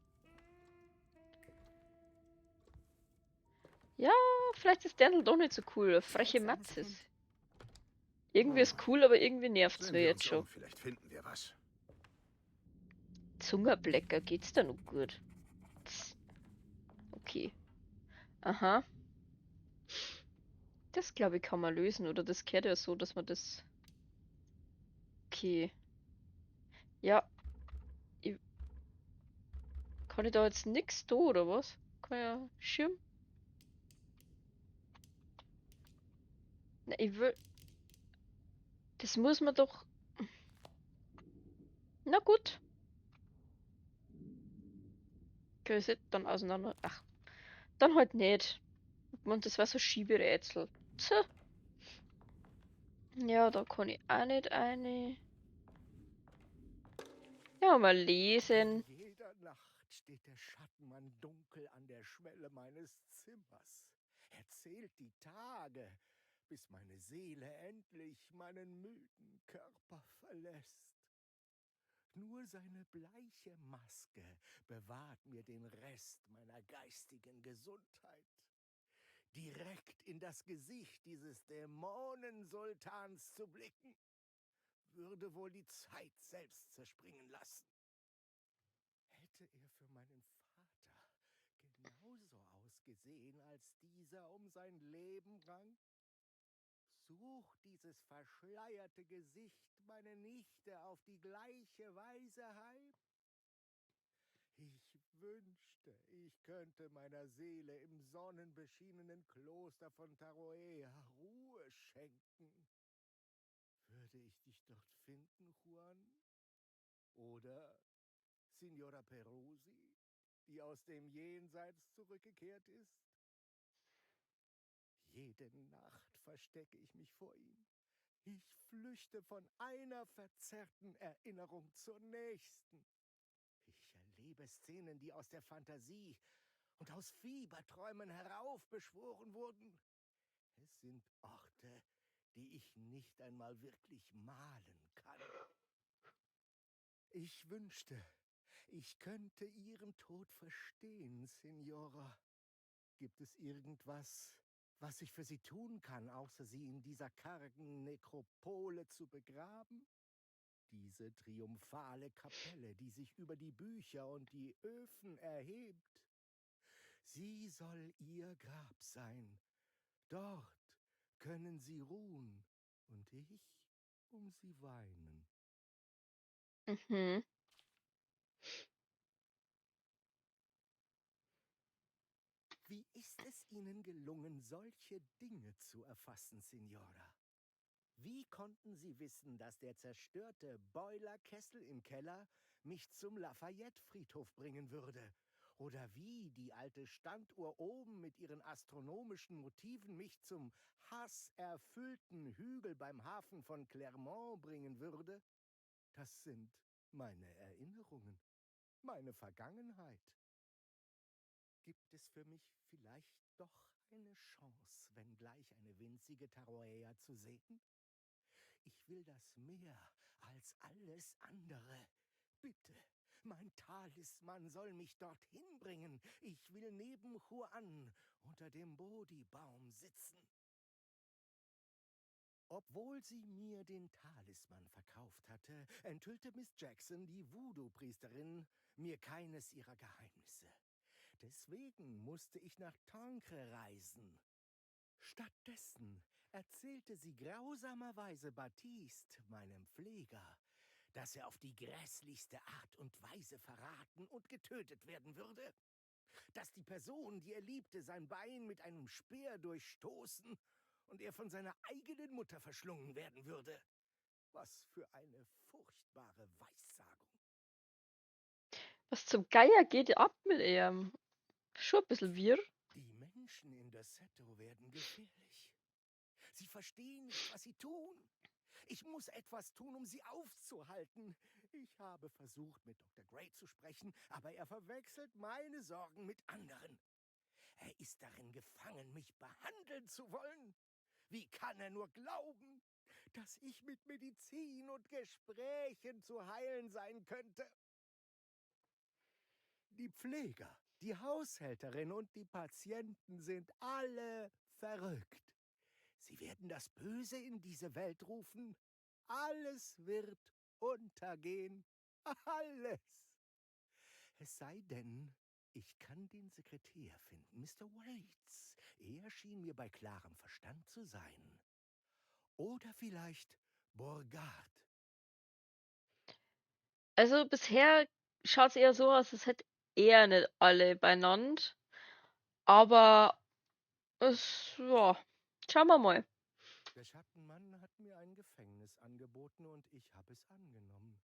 Ja, vielleicht ist Dirndl doch nicht so cool. Eine freche Seltsames Matze. Kind. Irgendwie ist cool, aber irgendwie nervt's Sehen mir wir jetzt uns schon. um, vielleicht finden wir was. Zungerblecker, geht's da noch gut? Tss. Okay. Aha. Das glaube ich kann man lösen, oder das gehört ja so, dass man das. Okay. Ja. Ich... Kann ich da jetzt nichts tun, oder was? Kann ja Schirm? Na, ich will. Das muss man doch. Na gut. Größe, dann auseinander. Ach. Dann halt nicht. Und das war so Schieberätsel. Tja. Ja, da kann ich auch nicht eine. Ja, mal lesen. In jeder Nacht steht der Schattenmann dunkel an der Schwelle meines Zimmers. Er zählt die Tage, bis meine Seele endlich meinen müden Körper verlässt. Nur seine bleiche Maske bewahrt mir den Rest meiner geistigen Gesundheit. Direkt in das Gesicht dieses Dämonensultans zu blicken, würde wohl die Zeit selbst zerspringen lassen. Hätte er für meinen Vater genauso ausgesehen, als dieser um sein Leben rang? Sucht dieses verschleierte Gesicht meine Nichte auf die gleiche Weise heim? Ich wünschte, ich könnte meiner Seele im sonnenbeschienenen Kloster von Taroea Ruhe schenken. Würde ich dich dort finden, Juan? Oder Signora Perusi, die aus dem Jenseits zurückgekehrt ist? Jede Nacht verstecke ich mich vor ihm. Ich flüchte von einer verzerrten Erinnerung zur nächsten. Ich erlebe Szenen, die aus der Fantasie und aus Fieberträumen heraufbeschworen wurden. Es sind Orte, die ich nicht einmal wirklich malen kann. Ich wünschte, ich könnte Ihren Tod verstehen, Signora. Gibt es irgendwas, was ich für Sie tun kann, außer Sie in dieser kargen Nekropole zu begraben? Diese triumphale Kapelle, die sich über die Bücher und die Öfen erhebt. Sie soll Ihr Grab sein. Dort können Sie ruhen und ich um Sie weinen. Mhm. Wie ist es Ihnen gelungen, solche Dinge zu erfassen, Signora? Wie konnten Sie wissen, dass der zerstörte Boilerkessel im Keller mich zum Lafayette-Friedhof bringen würde? Oder wie die alte Standuhr oben mit ihren astronomischen Motiven mich zum hasserfüllten Hügel beim Hafen von Clermont bringen würde? Das sind meine Erinnerungen, meine Vergangenheit. Gibt es für mich vielleicht doch eine Chance, wenngleich eine winzige Taroea zu sehen? Ich will das mehr als alles andere. Bitte, mein Talisman soll mich dorthin bringen. Ich will neben Juan unter dem Bodhi-Baum sitzen. Obwohl sie mir den Talisman verkauft hatte, enthüllte Miss Jackson, die Voodoo-Priesterin, mir keines ihrer Geheimnisse. Deswegen musste ich nach Tancre reisen. Stattdessen erzählte sie grausamerweise Baptiste, meinem Pfleger, dass er auf die grässlichste Art und Weise verraten und getötet werden würde. Dass die Person, die er liebte, sein Bein mit einem Speer durchstoßen und er von seiner eigenen Mutter verschlungen werden würde. Was für eine furchtbare Weissagung. Was zum Geier geht ab mit ihm? Schon ein bisschen wirr. Die Menschen in Derceto werden gefährlich. Sie verstehen nicht, was sie tun. Ich muss etwas tun, um sie aufzuhalten. Ich habe versucht, mit Dr. Gray zu sprechen, aber er verwechselt meine Sorgen mit anderen. Er ist darin gefangen, mich behandeln zu wollen. Wie kann er nur glauben, dass ich mit Medizin und Gesprächen zu heilen sein könnte? Die Pfleger, die Haushälterin und die Patienten sind alle verrückt. Sie werden das Böse in diese Welt rufen. Alles wird untergehen. Alles. Es sei denn, ich kann den Sekretär finden, Mr. Waits. Er schien mir bei klarem Verstand zu sein. Oder vielleicht Borgard. Also bisher schaut es eher so aus, als hätte er nicht alle beieinander. Aber ja, schauen wir mal. Der Schattenmann hat mir ein Gefängnis angeboten und ich habe es angenommen.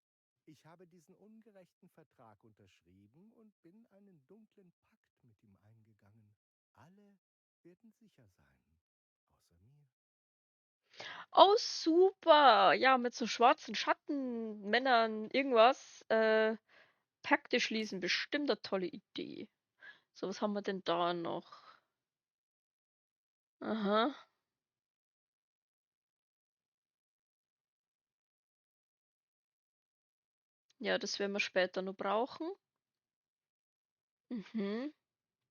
Ich habe diesen ungerechten Vertrag unterschrieben und bin einen dunklen Pakt mit ihm eingegangen. Alle werden sicher sein, außer mir. Oh, super! Ja, mit so schwarzen Schattenmännern irgendwas. Pakte schließen, bestimmt eine tolle Idee. So, was haben wir denn da noch? Aha. Ja, das werden wir später noch brauchen. Mhm,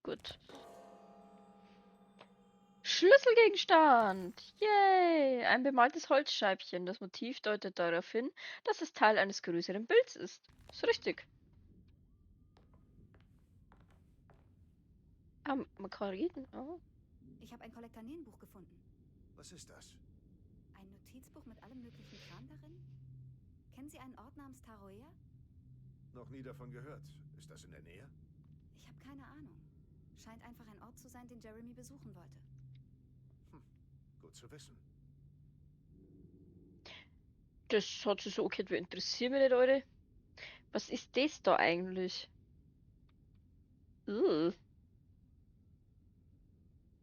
gut. Schlüsselgegenstand! Yay! Ein bemaltes Holzscheibchen. Das Motiv deutet darauf hin, dass es Teil eines größeren Bilds ist. Ist richtig. Ah, man kann reden. Oh. Ich habe ein Kollektanenbuch gefunden. Was ist das? Ein Notizbuch mit allem möglichen Kram darin? Kennen Sie einen Ort namens Taroea? Noch nie davon gehört. Ist das in der Nähe? Ich habe keine Ahnung. Scheint einfach ein Ort zu sein, den Jeremy besuchen wollte. Gut zu wissen. Das hat sich so okay, wie interessiert mich nicht, Leute. Was ist das da eigentlich? Ugh.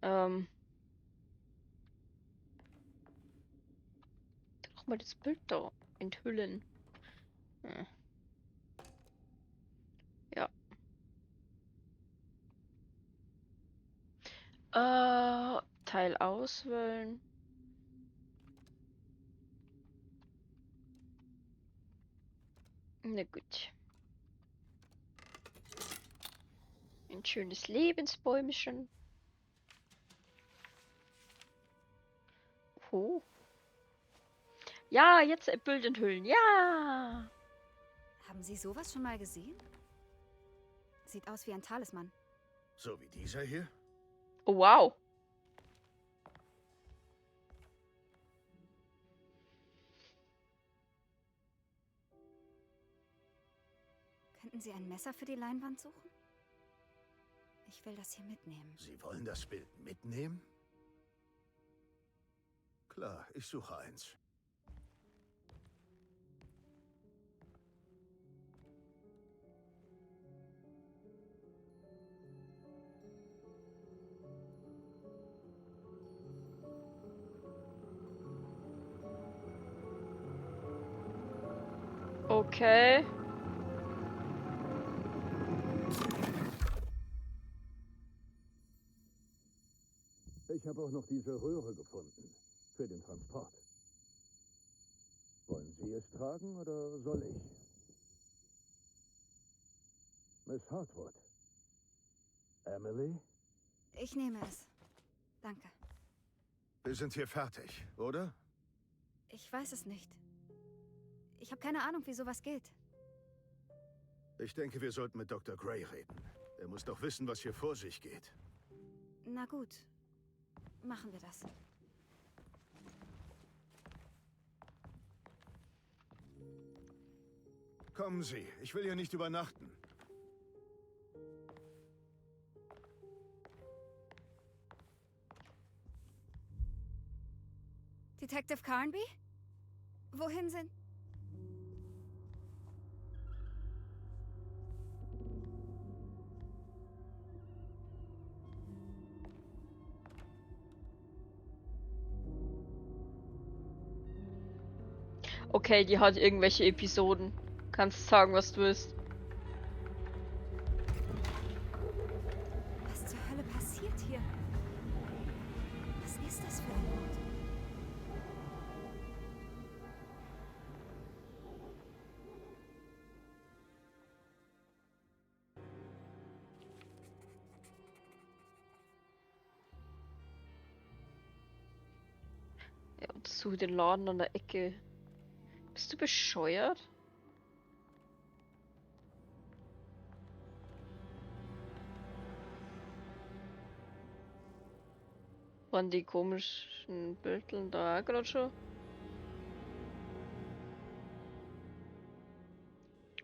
Ähm. Doch mal das Bild da enthüllen. Hm. Ja. Teil auswählen. Na gut. Ein schönes Lebensbäumchen. Oh. Ja, jetzt ein Bild enthüllen. Ja! Haben Sie sowas schon mal gesehen? Sieht aus wie ein Talisman. So wie dieser hier? Oh, wow. Könnten Sie ein Messer für die Leinwand suchen? Ich will das hier mitnehmen. Sie wollen das Bild mitnehmen? Klar, ich suche eins. Okay. Ich habe auch noch diese Röhre gefunden. Für den Transport. Wollen Sie es tragen oder soll ich? Miss Hartwood. Emily? Ich nehme es. Danke. Wir sind hier fertig, oder? Ich weiß es nicht. Ich habe keine Ahnung, wie sowas geht. Ich denke, wir sollten mit Dr. Gray reden. Er muss doch wissen, was hier vor sich geht. Na gut. Machen wir das. Kommen Sie, ich will hier nicht übernachten. Detective Carnby? Wohin sind... Okay, die hat irgendwelche Episoden. Kannst sagen, was du willst. Was zur Hölle passiert hier? Was ist das für ein Ort? Ja, untersuche den Laden an der Ecke. Bist du bescheuert? Waren die komischen Bildchen da gerade schon?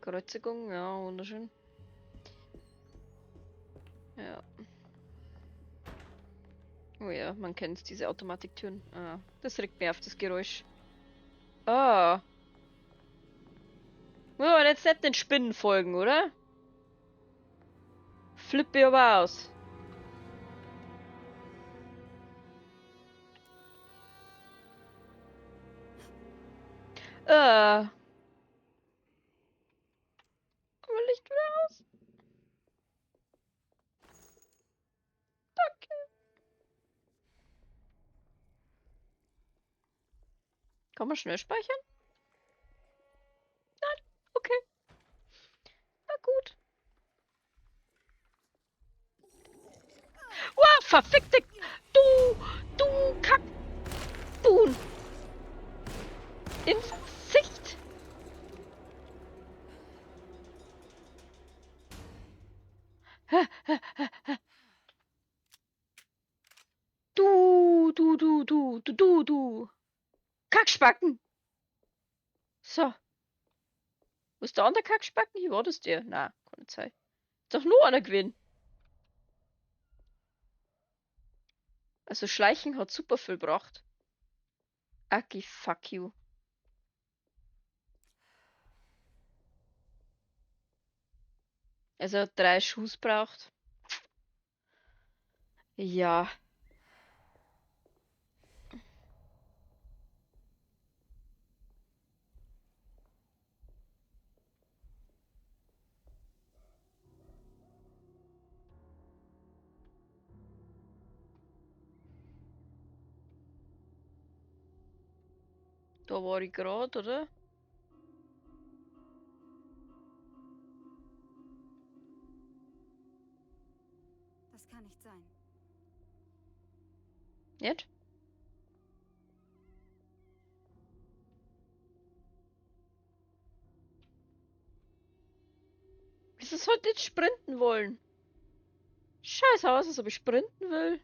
Kreuzigung, ja, wunderschön. Ja. Oh ja, man kennt diese Automatiktüren. Ah, das regt mir auf, das Geräusch. Ah. Wollen wir jetzt nicht den Spinnen folgen, oder? Flippe aber aus. Aber Licht wieder aus. Danke. Kann man schnell speichern? Nein, okay. verfickte... Du Kackbuhn! Ins Gesicht! Du! Kackspacken! So. Wo ist der andere Kackspacken? Hier war das der. Na, kann nicht sein. Ist doch nur einer gewinnen. Also Schleichen hat super viel gebracht. Aki, fuck you. Also er hat 3 Schuss braucht. Ja. Da war ich gerade, oder? Das kann nicht sein. Nicht? Wieso sollte ich sprinten wollen? Scheiß aus, als ob ich sprinten will.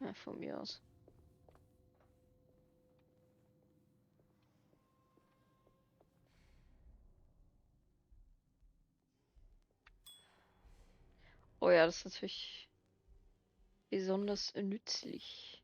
Ja, von mir aus. Oh ja, das ist natürlich besonders nützlich.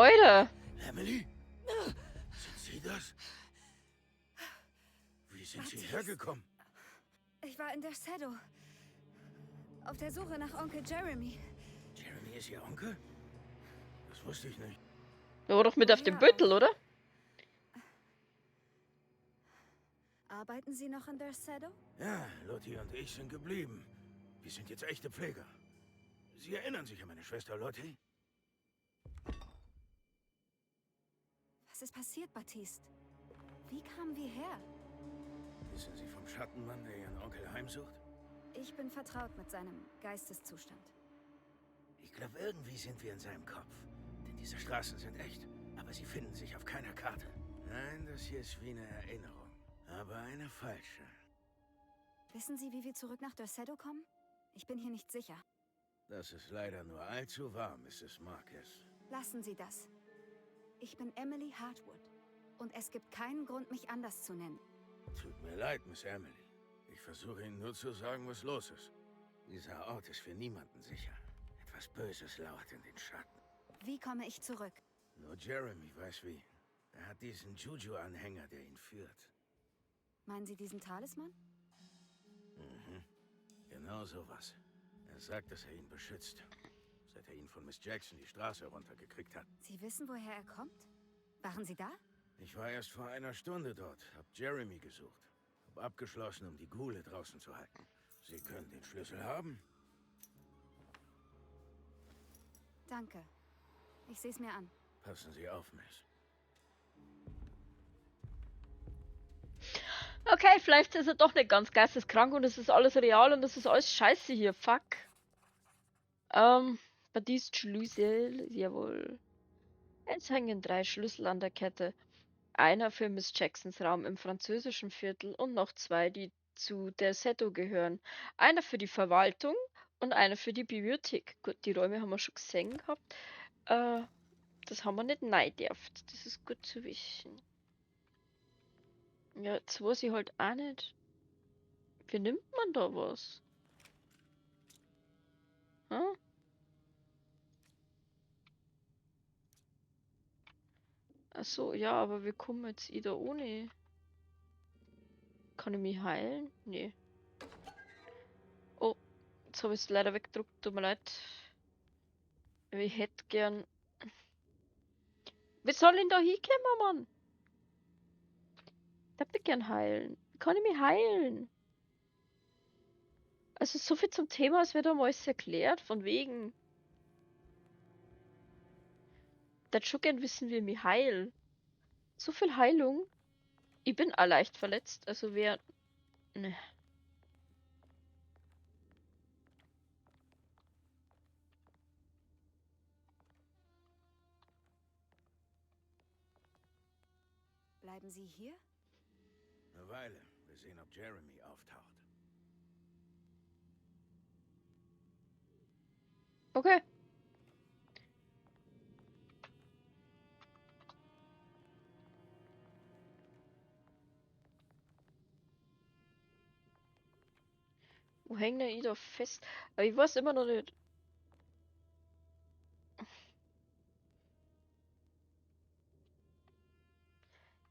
Alter! Emily? Sind Sie das? Wie sind Sie hergekommen? Ich war in der Shadow. Auf der Suche nach Onkel Jeremy. Jeremy ist Ihr Onkel? Das wusste ich nicht. Der war doch mit auf dem Büttel, oder? Arbeiten Sie noch in der Shadow? Ja, Lottie und ich sind geblieben. Wir sind jetzt echte Pfleger. Sie erinnern sich an meine Schwester Lottie? Was ist passiert, Baptiste? Wie kamen wir her? Wissen Sie vom Schattenmann, der Ihren Onkel heimsucht? Ich bin vertraut mit seinem Geisteszustand. Ich glaube, irgendwie sind wir in seinem Kopf. Denn diese Straßen sind echt, aber sie finden sich auf keiner Karte. Nein, das hier ist wie eine Erinnerung. Aber eine falsche. Wissen Sie, wie wir zurück nach Dorsetto kommen? Ich bin hier nicht sicher. Das ist leider nur allzu wahr, Mrs. Marcus. Lassen Sie das. Ich bin Emily Hartwood. Und es gibt keinen Grund, mich anders zu nennen. Tut mir leid, Miss Emily. Ich versuche Ihnen nur zu sagen, was los ist. Dieser Ort ist für niemanden sicher. Etwas Böses lauert in den Schatten. Wie komme ich zurück? Nur Jeremy weiß wie. Er hat diesen Juju-Anhänger, der ihn führt. Meinen Sie diesen Talisman? Mhm. Genau sowas. Er sagt, dass er ihn beschützt. Seit er ihn von Miss Jackson die Straße runtergekriegt hat. Sie wissen, woher er kommt? Waren Sie da? Ich war erst vor einer Stunde dort, hab Jeremy gesucht. Hab abgeschlossen, um die Ghule draußen zu halten. Sie können den Schlüssel haben. Danke. Ich sehe es mir an. Passen Sie auf, Miss. Okay, vielleicht ist er doch nicht ganz geisteskrank und es ist alles real und es ist alles scheiße hier. Fuck. Baptiste Schlüssel. Jawohl. Jetzt hängen 3 Schlüssel an der Kette. Einer für Miss Jacksons Raum im französischen Viertel und noch 2, die zu der Seto gehören. Einer für die Verwaltung und einer für die Bibliothek. Gut, die Räume haben wir schon gesehen gehabt. Das haben wir nicht neiderft. Das ist gut zu wissen. Ja, jetzt weiß ich halt auch nicht. Wie nimmt man da was? Hm? Achso, ja, aber wie kommen jetzt da ohne? Kann ich mich heilen? Nee. Oh, jetzt habe ich es leider weggedruckt, tut mir leid. Ich hätte gern. Wie soll denn da hinkommen, Mann? Ich darf mich gern heilen. Wie kann ich mich heilen? Also so viel zum Thema, als wäre da mal alles erklärt, von wegen. Das schon gern wissen, wie ich mich heil. So viel Heilung. Ich bin auch leicht verletzt, also wer. Ne. Bleiben Sie hier? Eine Weile. Wir sehen, ob Jeremy auftaucht. Okay. Wo hängt der ich da fest? Aber ich weiß immer noch nicht.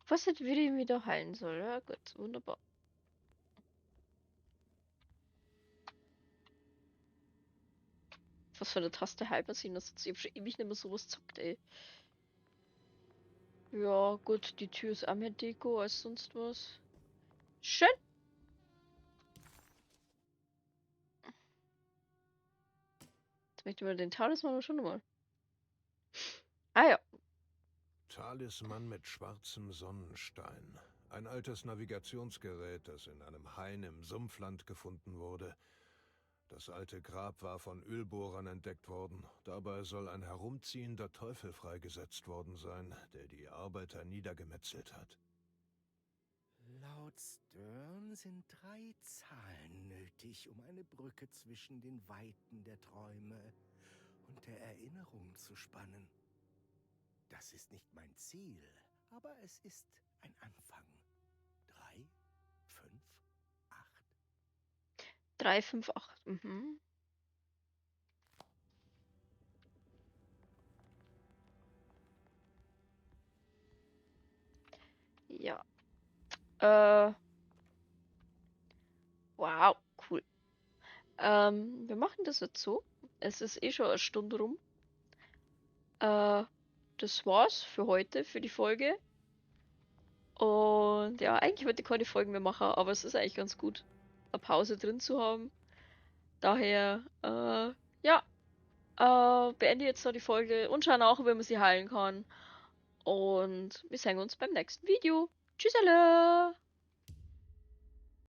Ich weiß nicht, wie ich mich da heilen soll. Ja, gut, wunderbar. Was für eine Taste halber sind das? Ich hab schon ewig nicht mehr sowas gezockt, ey. Ja, gut, die Tür ist auch mehr Deko als sonst was. Schön. Jetzt möchte ich mal den Talisman schon mal. Ah ja. Talisman mit schwarzem Sonnenstein. Ein altes Navigationsgerät, das in einem Hain im Sumpfland gefunden wurde. Das alte Grab war von Ölbohrern entdeckt worden. Dabei soll ein herumziehender Teufel freigesetzt worden sein, der die Arbeiter niedergemetzelt hat. Laut Stern sind 3 Zahlen nötig, um eine Brücke zwischen den Weiten der Träume und der Erinnerung zu spannen. Das ist nicht mein Ziel, aber es ist ein Anfang. 3, 5, 8. 3, 5, 8. Mhm. Ja. Wow, cool. Wir machen das jetzt so. Es ist eh schon eine Stunde rum. Das war's für heute, für die Folge. Und ja, eigentlich wollte ich keine Folgen mehr machen, aber es ist eigentlich ganz gut, eine Pause drin zu haben. Daher, ja, beende jetzt noch die Folge und schauen auch, wie man sie heilen kann. Und wir sehen uns beim nächsten Video. Tschüss alle!